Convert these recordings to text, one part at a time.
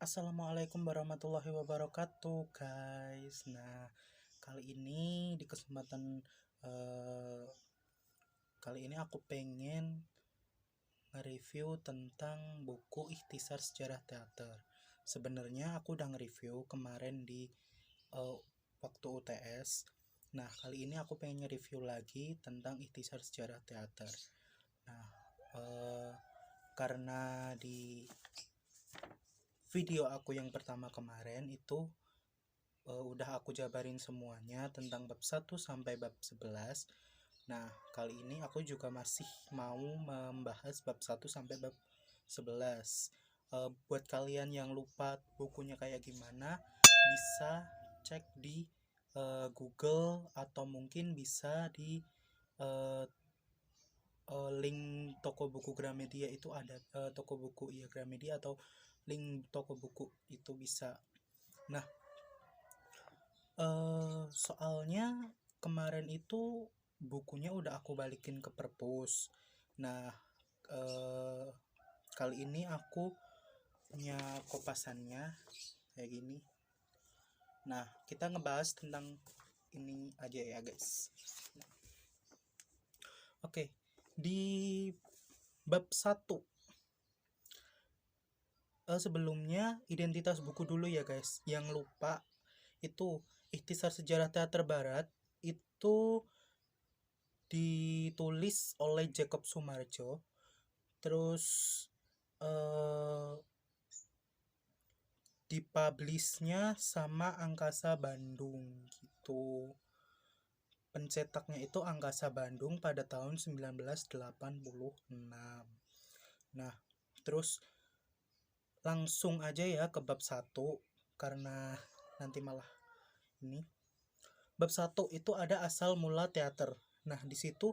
Assalamualaikum warahmatullahi wabarakatuh, guys. Nah, kali ini di kesempatan eh, kali ini aku pengen nge-review tentang buku Ikhtisar Sejarah Teater. Sebenarnya aku udah nge-review kemarin di eh, waktu UTS. Nah, kali ini aku pengen nge-review lagi tentang Ikhtisar Sejarah Teater. Nah, karena di video aku yang pertama kemarin itu udah aku jabarin semuanya tentang bab 1 sampai bab 11. Nah, kali ini aku juga masih mau membahas bab 1 sampai bab 11. Buat kalian yang lupa bukunya kayak gimana, bisa cek di Google atau mungkin bisa di uh, link toko buku Gramedia itu ada, toko buku Gramedia atau link toko buku itu bisa. Nah, soalnya kemarin itu bukunya udah aku balikin ke perpus. Nah, kali ini aku punya kopasannya kayak gini. Nah, kita ngebahas tentang ini aja ya, guys. Oke, di bab 1 sebelumnya identitas buku dulu ya, guys. Yang lupa itu Ikhtisar Sejarah Teater Barat itu ditulis oleh Jacob Sumarjo, terus dipublishnya sama Angkasa Bandung gitu. Pencetaknya itu Angkasa Bandung pada tahun 1986. Nah, terus langsung aja ya ke bab 1 karena nanti malah ini. Bab 1 itu ada asal mula teater. Nah, di situ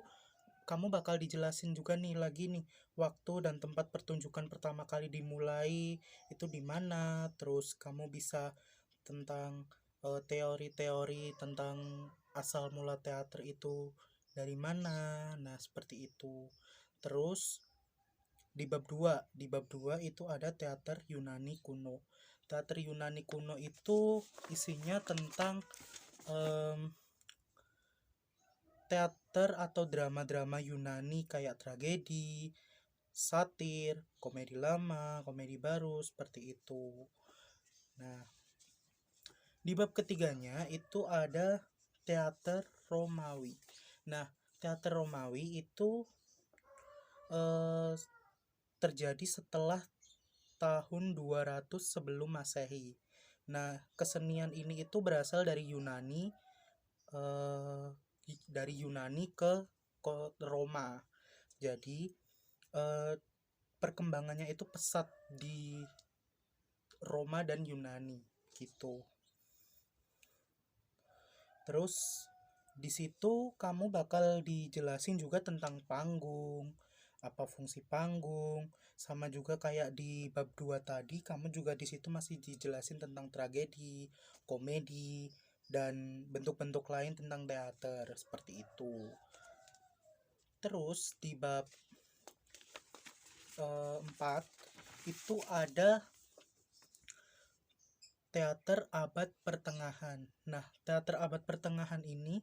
kamu bakal dijelasin juga nih lagi nih waktu dan tempat pertunjukan pertama kali dimulai itu di mana, terus kamu bisa tentang teori-teori tentang asal mula teater itu dari mana. Nah, seperti itu. Terus di bab 2 itu ada teater Yunani kuno. Teater Yunani kuno itu isinya tentang teater atau drama-drama Yunani kayak tragedi, satir, komedi lama, komedi baru, seperti itu. Nah, di bab ketiganya itu ada teater Romawi. Nah, teater Romawi itu terjadi setelah tahun 200 sebelum Masehi. Nah, kesenian ini itu berasal dari Yunani, ke Roma. Jadi perkembangannya itu pesat di Roma dan Yunani gitu. Terus di situ kamu bakal dijelasin juga tentang panggung, apa fungsi panggung, sama juga kayak di bab 2 tadi kamu juga di situ masih dijelasin tentang tragedi, komedi, dan bentuk-bentuk lain tentang teater seperti itu. Terus di bab 4 itu ada teater abad pertengahan. Nah, teater abad pertengahan ini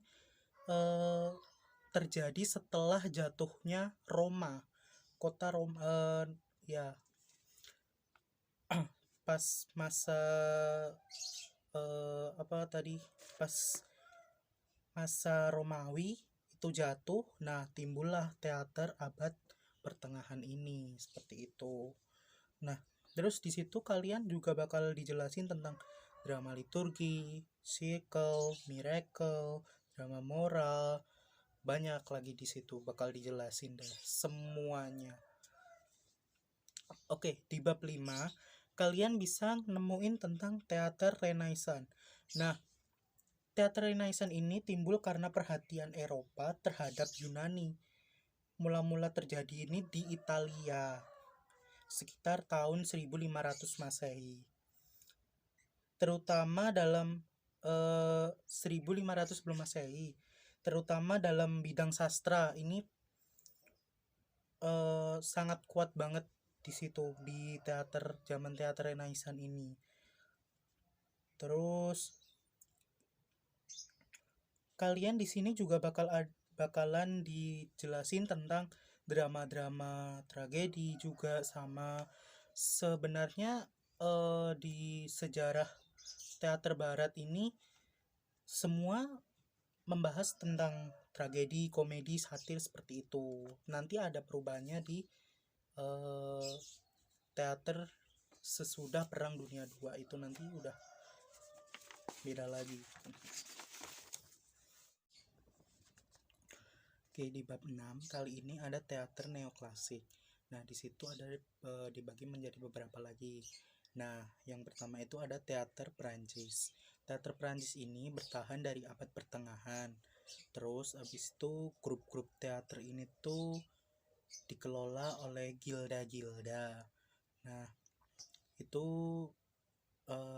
terjadi setelah jatuhnya Roma, kota Roma, ya pas masa pas masa Romawi itu jatuh. Nah, timbullah teater abad pertengahan ini seperti itu. Nah, terus di situ kalian juga bakal dijelasin tentang drama liturgi, cycle, miracle, drama moral, banyak lagi di situ bakal dijelasin deh semuanya. Oke, di bab 5 kalian bisa nemuin tentang teater Renaissance. Nah, teater Renaissance ini timbul karena perhatian Eropa terhadap Yunani. Mula-mula terjadi ini di Italia sekitar tahun 1500 Masehi. Terutama dalam 1500 sebelum Masehi. Terutama dalam bidang sastra ini sangat kuat banget di situ, di teater zaman teater Renaissance ini. Terus kalian di sini juga bakalan dijelasin tentang drama-drama tragedi juga, sama sebenarnya di sejarah teater barat ini semua membahas tentang tragedi, komedi, satir seperti itu. Nanti ada perubahannya di teater sesudah Perang Dunia II itu nanti udah beda lagi. Oke, di bab 6 kali ini ada teater neoklasik. Nah, di situ ada dibagi menjadi beberapa lagi. Nah, yang pertama itu ada teater Prancis. Teater Prancis ini bertahan dari abad pertengahan. Terus habis itu grup-grup teater ini tuh dikelola oleh gilda-gilda. Nah, itu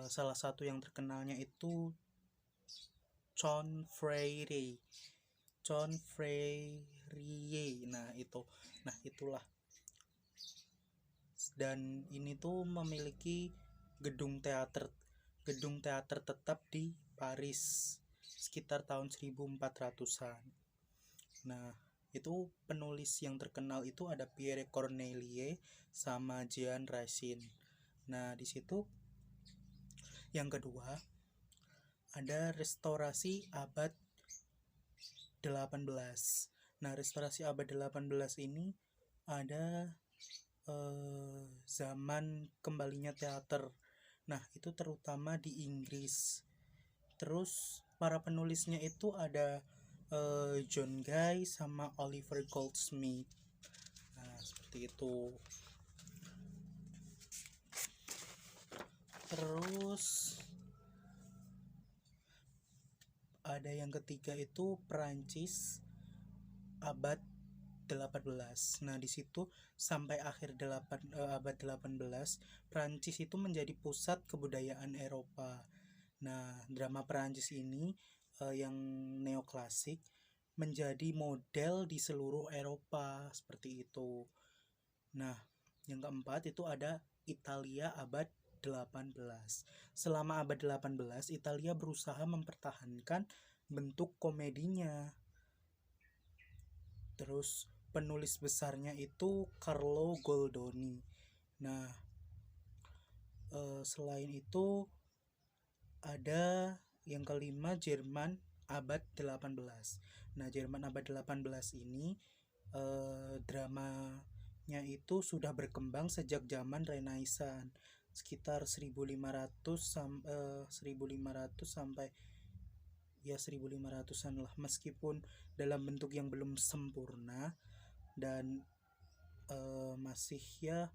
salah satu yang terkenalnya itu John Freire. Nah itulah. Dan ini tuh memiliki gedung teater tetap di Paris sekitar tahun 1400-an. Nah, itu penulis yang terkenal itu ada Pierre Corneille sama Jean Racine. Nah, di situ yang kedua ada restorasi abad 18. Nah, restorasi abad 18 ini ada zaman kembalinya teater. Nah, itu terutama di Inggris. Terus para penulisnya itu ada John Guy sama Oliver Goldsmith. Nah, seperti itu. Terus ada yang ketiga itu Perancis abad 18. Nah, di situ sampai akhir abad 18 Perancis itu menjadi pusat kebudayaan Eropa. Nah, drama Perancis ini yang neoklasik menjadi model di seluruh Eropa seperti itu. Nah, yang keempat itu ada Italia abad 18. Selama abad 18, Italia berusaha mempertahankan bentuk komedinya. Terus penulis besarnya itu Carlo Goldoni. Nah, selain itu ada yang kelima Jerman abad 18. Nah, Jerman abad 18 ini dramanya itu sudah berkembang sejak zaman Renaissance sekitar 1500 sampai ya 1500-an lah, meskipun dalam bentuk yang belum sempurna dan masih ya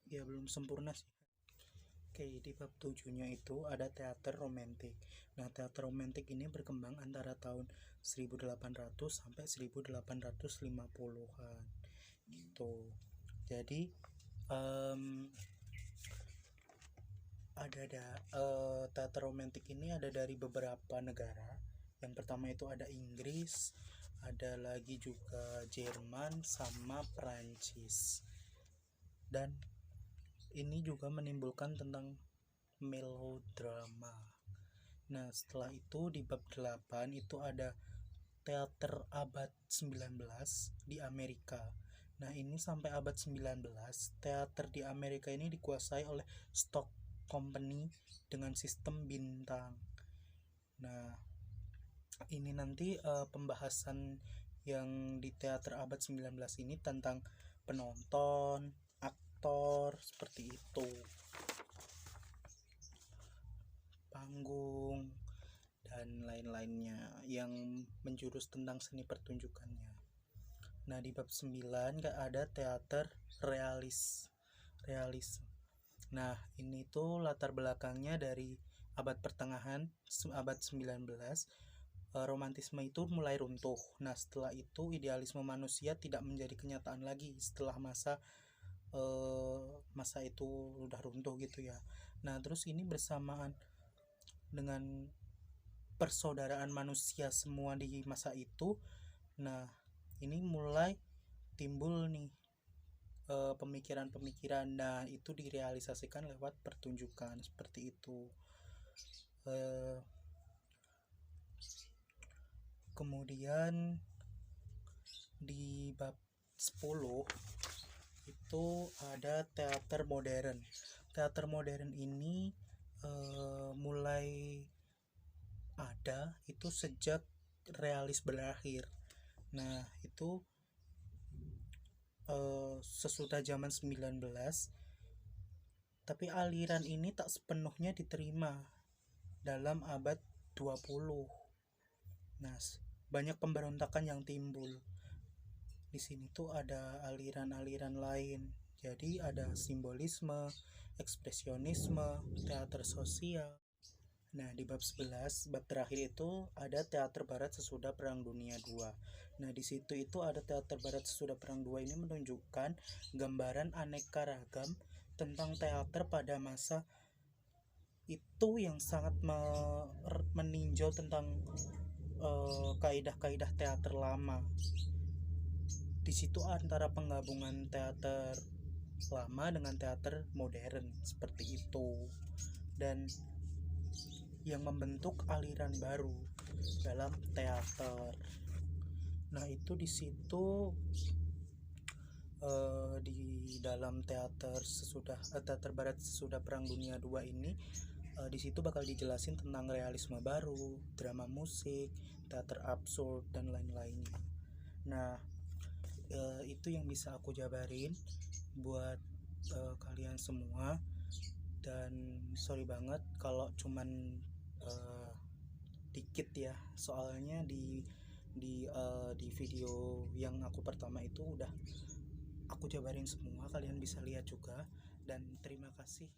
belum sempurna sih. Oke, di bab 7-nya itu ada teater romantik. Nah, teater romantik ini berkembang antara tahun 1800 sampai 1850-an gitu. Jadi teater romantik ini ada dari beberapa negara. Yang pertama itu ada Inggris, ada lagi juga Jerman sama Prancis. Dan ini juga menimbulkan tentang melodrama. Nah, setelah itu di bab 8 itu ada teater abad 19 di Amerika. Nah, ini sampai abad 19 teater di Amerika ini dikuasai oleh stock company dengan sistem bintang. Nah, ini nanti pembahasan yang di teater abad 19 ini tentang penonton, aktor, seperti itu, panggung, dan lain-lainnya yang menjurus tentang seni pertunjukannya. Nah, di bab 9 ada teater realis. Nah, ini tuh latar belakangnya dari abad pertengahan, abad 19. Romantisme itu mulai runtuh. Nah, setelah itu idealisme manusia tidak menjadi kenyataan lagi setelah masa itu udah runtuh gitu ya. Nah, terus ini bersamaan dengan persaudaraan manusia semua di masa itu. Nah, ini mulai timbul nih pemikiran-pemikiran. Nah, itu direalisasikan lewat pertunjukan seperti itu. Eh, Kemudian di bab 10 itu ada teater modern. Teater modern ini mulai ada itu sejak realis berakhir. Nah, itu sesudah zaman 19, tapi aliran ini tak sepenuhnya diterima dalam abad 20. Nah, banyak pemberontakan yang timbul. Di sini tuh ada aliran-aliran lain. Jadi ada simbolisme, ekspresionisme, teater sosial. Nah, di bab 11, bab terakhir itu ada teater barat sesudah Perang Dunia II. Nah, di situ itu ada teater barat sesudah Perang II ini menunjukkan gambaran aneka ragam tentang teater pada masa itu yang sangat meninjau tentang kaidah-kaidah teater lama. Di situ antara penggabungan teater lama dengan teater modern seperti itu, dan yang membentuk aliran baru dalam teater. Nah, itu di situ di dalam teater barat sesudah Perang Dunia II ini, di situ bakal dijelasin tentang realisme baru, drama musik, teater absurd dan lain-lainnya. Nah, itu yang bisa aku jabarin buat kalian semua, dan sorry banget kalau cuman dikit ya, soalnya di video yang aku pertama itu udah aku jabarin semua, kalian bisa lihat juga. Dan terima kasih.